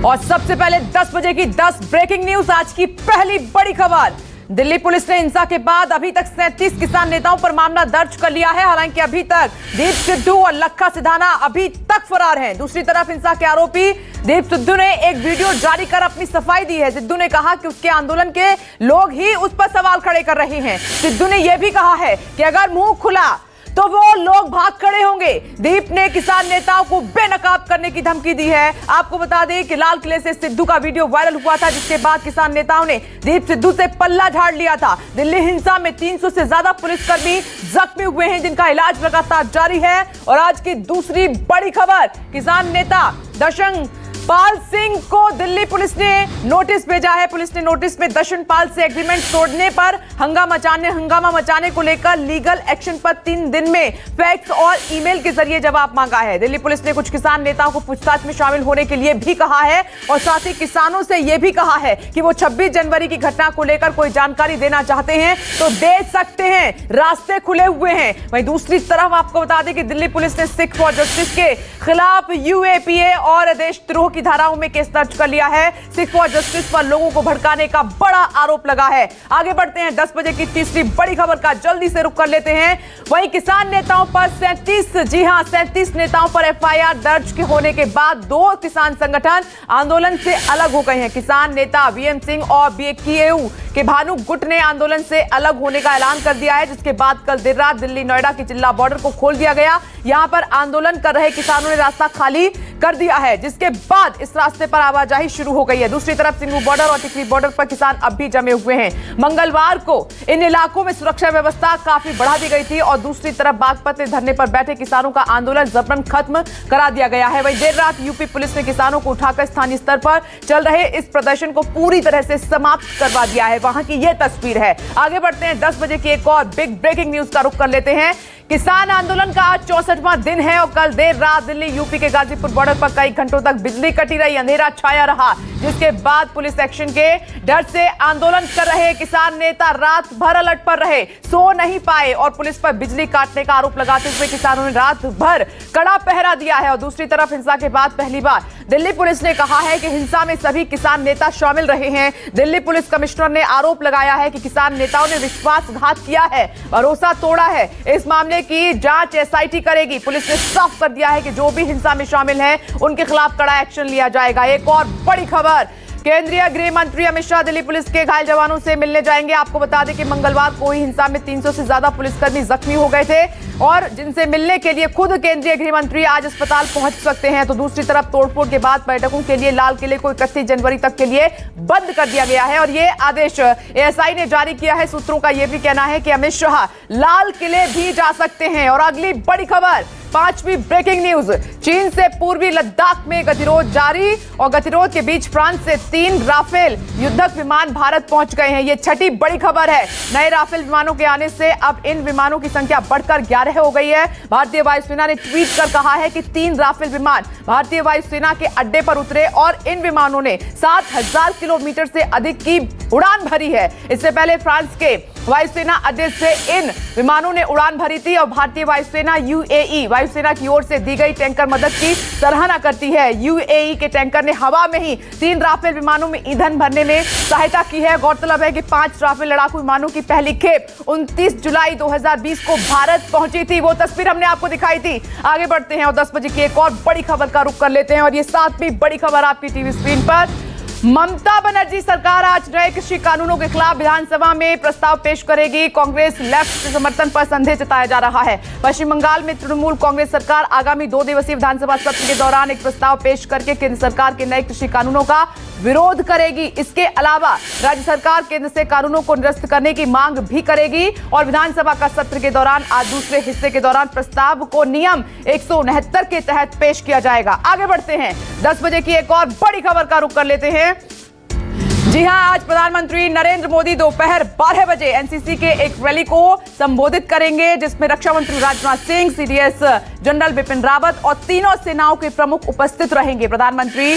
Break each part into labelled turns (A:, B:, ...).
A: और सबसे पहले 10 बजे की 10 ब्रेकिंग न्यूज। आज की पहली बड़ी खबर, दिल्ली पुलिस ने हिंसा के बाद अभी तक 37 किसान नेताओं पर मामला दर्ज कर लिया है। हालांकि अभी तक दीप सिद्धू और लखा सिधाना अभी तक फरार हैं। दूसरी तरफ हिंसा के आरोपी दीप सिद्धू ने एक वीडियो जारी कर अपनी सफाई दी है। सिद्धू ने कहा कि उसके आंदोलन के लोग ही उस पर सवाल खड़े कर रहे हैं। सिद्धू ने यह भी कहा है कि अगर मुंह खुला तो वो लोग भाग खड़े होंगे। दीप ने किसान नेताओं को बेनकाब करने की धमकी दी है। आपको बता दें कि लाल किले से सिद्धू का वीडियो वायरल हुआ था, जिसके बाद किसान नेताओं ने दीप सिद्धू से पल्ला झाड़ लिया था। दिल्ली हिंसा में 300 से ज्यादा पुलिसकर्मी जख्मी हुए हैं, जिनका इलाज लगातार जारी है। और आज की दूसरी बड़ी खबर, किसान नेता दशनपाल सिंह को दिल्ली पुलिस ने नोटिस भेजा है। पुलिस ने नोटिस में दशनपाल से एग्रीमेंट तोड़ने पर हंगामा मचाने को लेकर लीगल एक्शन पर 3 दिन में फैक्स और ईमेल के जरिए जवाब मांगा है। दिल्ली पुलिस ने कुछ किसान नेताओं को पूछताछ में शामिल होने के लिए भी कहा है और साथ ही किसानों से यह भी कहा है कि वो 26 जनवरी की घटना को लेकर कोई जानकारी देना चाहते हैं तो दे सकते हैं, रास्ते खुले हुए हैं। वहीं दूसरी तरफ आपको बता दें कि दिल्ली पुलिस ने सिख फॉर जस्टिस के खिलाफ यूएपीए और देशद्रोह की धाराओं में केस दर्ज कर लिया है। सिख फॉर जस्टिस पर लोगों को भड़काने का बड़ा आरोप लगा है। आगे बढ़ते हैं 10 बजे की तीसरी बड़ी खबर का जल्दी से रुख कर लेते हैं। वहीं किसान नेताओं पर 37 नेताओं पर एफआईआर दर्ज होने के बाद 2 किसान संगठन आंदोलन से अलग हो गए हैं। किसान नेता वीएम सिंह और बीकेयू के भानु गुट ने आंदोलन से अलग होने का ऐलान कर दिया है, जिसके बाद कल देर रात दिल्ली नोएडा की जिला बॉर्डर को खोल दिया गया। यहां पर आंदोलन कर रहे किसानों ने रास्ता खाली कर दिया है, जिसके बाद इस रास्ते पर आवाजाही शुरू हो गई है। दूसरी तरफ सिंगू बॉर्डर और टिकरी बॉर्डर पर किसान अब भी जमे हुए हैं। मंगलवार को इन इलाकों में सुरक्षा व्यवस्था काफी बढ़ा दी गई थी और दूसरी तरफ बागपत में धरने पर बैठे किसानों का आंदोलन जबरन खत्म करा दिया गया है। वहीं देर रात यूपी पुलिस ने किसानों को उठाकर स्थानीय स्तर पर चल रहे इस प्रदर्शन को पूरी तरह से समाप्त करवा दिया है। वहां की यह तस्वीर है। आगे बढ़ते हैं 10 बजे की एक और बिग ब्रेकिंग न्यूज का रुख कर लेते हैं। किसान आंदोलन का आज 64वां दिन है और कल देर रात दिल्ली यूपी के गाजीपुर बॉर्डर पर कई घंटों तक बिजली कटी रही, अंधेरा छाया रहा, जिसके बाद पुलिस एक्शन के डर से आंदोलन कर रहे किसान नेता रात भर अलर्ट पर रहे, सो नहीं पाए और पुलिस पर बिजली काटने का आरोप लगाते हुए किसानों ने रात भर कड़ा पहरा दिया है। और दूसरी तरफ हिंसा के बाद पहली बार दिल्ली पुलिस ने कहा है कि हिंसा में सभी किसान नेता शामिल रहे हैं। दिल्ली पुलिस कमिश्नर ने आरोप लगाया है कि किसान नेताओं ने विश्वासघात किया है, भरोसा तोड़ा है। इस मामले की जांच एसआईटी करेगी। पुलिस ने साफ कर दिया है कि जो भी हिंसा में शामिल हैं उनके खिलाफ कड़ा एक्शन लिया जाएगा। एक और बड़ी खबर, केंद्रीय गृह मंत्री अमित शाह दिल्ली पुलिस के घायल जवानों से मिलने जाएंगे। आपको बता दें कि मंगलवार को ही हिंसा में 300 से ज्यादा पुलिसकर्मी जख्मी हो गए थे और जिनसे मिलने के लिए खुद केंद्रीय गृह मंत्री आज अस्पताल पहुंच सकते हैं। तो दूसरी तरफ तोड़फोड़ के बाद पर्यटकों के लिए लाल किले को 31 जनवरी तक के लिए बंद कर दिया गया है और ये आदेश एएसआई ने जारी किया है। सूत्रों का यह भी कहना है कि अमित शाह लाल किले भी जा सकते हैं। और अगली बड़ी खबर, 5वीं ब्रेकिंग न्यूज, चीन से पूर्वी लद्दाख में गतिरोध जारी और गतिरोध के बीच फ्रांस से 3 राफेल युद्धक विमान भारत पहुंच गए हैं। यह 6ठी बड़ी खबर है। नए राफेल विमानों के आने से अब इन विमानों की संख्या बढ़कर 11 हो गई है। भारतीय वायुसेना ने ट्वीट कर कहा है कि 3 राफेल विमान भारतीय वायुसेना के अड्डे पर उतरे और इन विमानों ने 7000 किलोमीटर से अधिक की उड़ान भरी है। इससे पहले फ्रांस के वायुसेना अड्डे से इन विमानों ने उड़ान भरी थी और भारतीय वायुसेना यूएई वायुसेना की ओर से दी गई टैंकर मदद की सराहना करती है। यूएई के टैंकर ने हवा में ही 3 राफेल विमानों में ईंधन भरने में सहायता की है। गौरतलब है कि 5 राफेल लड़ाकू विमानों की पहली खेप 29 जुलाई 2020 को भारत पहुंची थी। वो तस्वीर हमने आपको दिखाई थी। आगे बढ़ते हैं और 10 बजे की एक और बड़ी खबर का रुख कर लेते हैं और ये 7वीं बड़ी खबर आपकी टीवी स्क्रीन पर। ममता बनर्जी सरकार आज नए कृषि कानूनों के खिलाफ विधानसभा में प्रस्ताव पेश करेगी। कांग्रेस लेफ्ट के समर्थन पर संदेह जताया जा रहा है। पश्चिम बंगाल में तृणमूल कांग्रेस सरकार आगामी 2 दिवसीय विधानसभा सत्र के दौरान एक प्रस्ताव पेश करके केंद्र सरकार के नए कृषि कानूनों का विरोध करेगी। इसके अलावा राज्य सरकार केंद्र से कानूनों को निरस्त करने की मांग भी करेगी और विधानसभा का सत्र के दौरान आज दूसरे हिस्से के दौरान प्रस्ताव को नियम 169 के तहत पेश किया जाएगा। आगे बढ़ते हैं 10 बजे की एक और बड़ी खबर का रुख कर लेते हैं। जी हां, आज प्रधानमंत्री नरेंद्र मोदी दोपहर 12 बजे एनसीसी के एक रैली को संबोधित करेंगे, जिसमें रक्षा मंत्री राजनाथ सिंह, सीडीएस जनरल बिपिन रावत और तीनों सेनाओं के प्रमुख उपस्थित रहेंगे। प्रधानमंत्री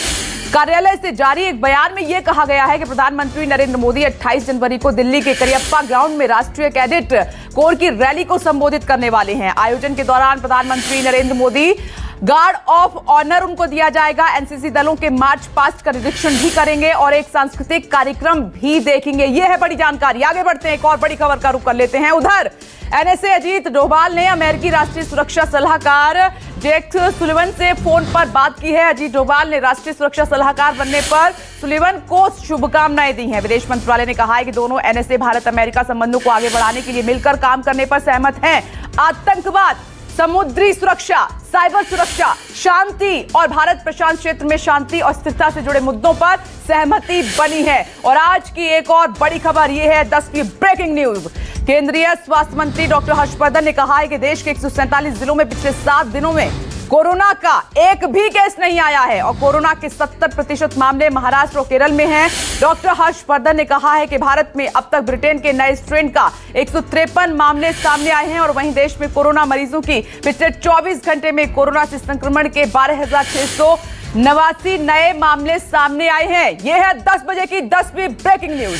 A: कार्यालय से जारी एक बयान में यह कहा गया है कि प्रधानमंत्री नरेंद्र मोदी 28 जनवरी को दिल्ली के करियप्पा ग्राउंड में राष्ट्रीय कैडेट कोर की रैली को संबोधित करने वाले हैं। आयोजन के दौरान प्रधानमंत्री Narendra Modi guard of honour उनको दिया जाएगा। एनसीसी दलों के मार्च पास्ट का निरीक्षण भी करेंगे और एक सांस्कृतिक कार्यक्रम भी देखेंगे। यह है बड़ी जानकारी। आगे बढ़ते हैं, एक और बड़ी खबर का रुख कर लेते हैं। उधर एनएसए अजीत डोभाल ने अमेरिकी राष्ट्रीय सुरक्षा सलाहकार जेक सुलिवन से फोन पर बात की है। अजीत डोभाल ने राष्ट्रीय सुरक्षा सलाहकार बनने पर सुलिवन को शुभकामनाएं दी हैं। विदेश मंत्रालय ने कहा है कि दोनों एनएसए भारत अमेरिका संबंधों को आगे बढ़ाने के लिए मिलकर काम करने पर सहमत हैं। आतंकवाद, समुद्री सुरक्षा, साइबर सुरक्षा, शांति और भारत प्रशांत क्षेत्र में शांति और स्थिरता से जुड़े मुद्दों पर सहमति बनी है। और आज की एक और बड़ी खबर यह है 10वीं ब्रेकिंग न्यूज। केंद्रीय स्वास्थ्य मंत्री डॉक्टर हर्षवर्धन ने कहा है कि देश के 147 जिलों में पिछले 7 दिनों में कोरोना का एक भी केस नहीं आया है और कोरोना के 70% मामले महाराष्ट्र और केरल में हैं। डॉक्टर हर्षवर्धन ने कहा है कि भारत में अब तक ब्रिटेन के नए स्ट्रेन का 153 मामले सामने आए हैं और वहीं देश में कोरोना मरीजों की पिछले 24 घंटे में कोरोना से संक्रमण के 12,689 नए मामले सामने आए हैं। यह है 10 बजे की 10वीं ब्रेकिंग न्यूज।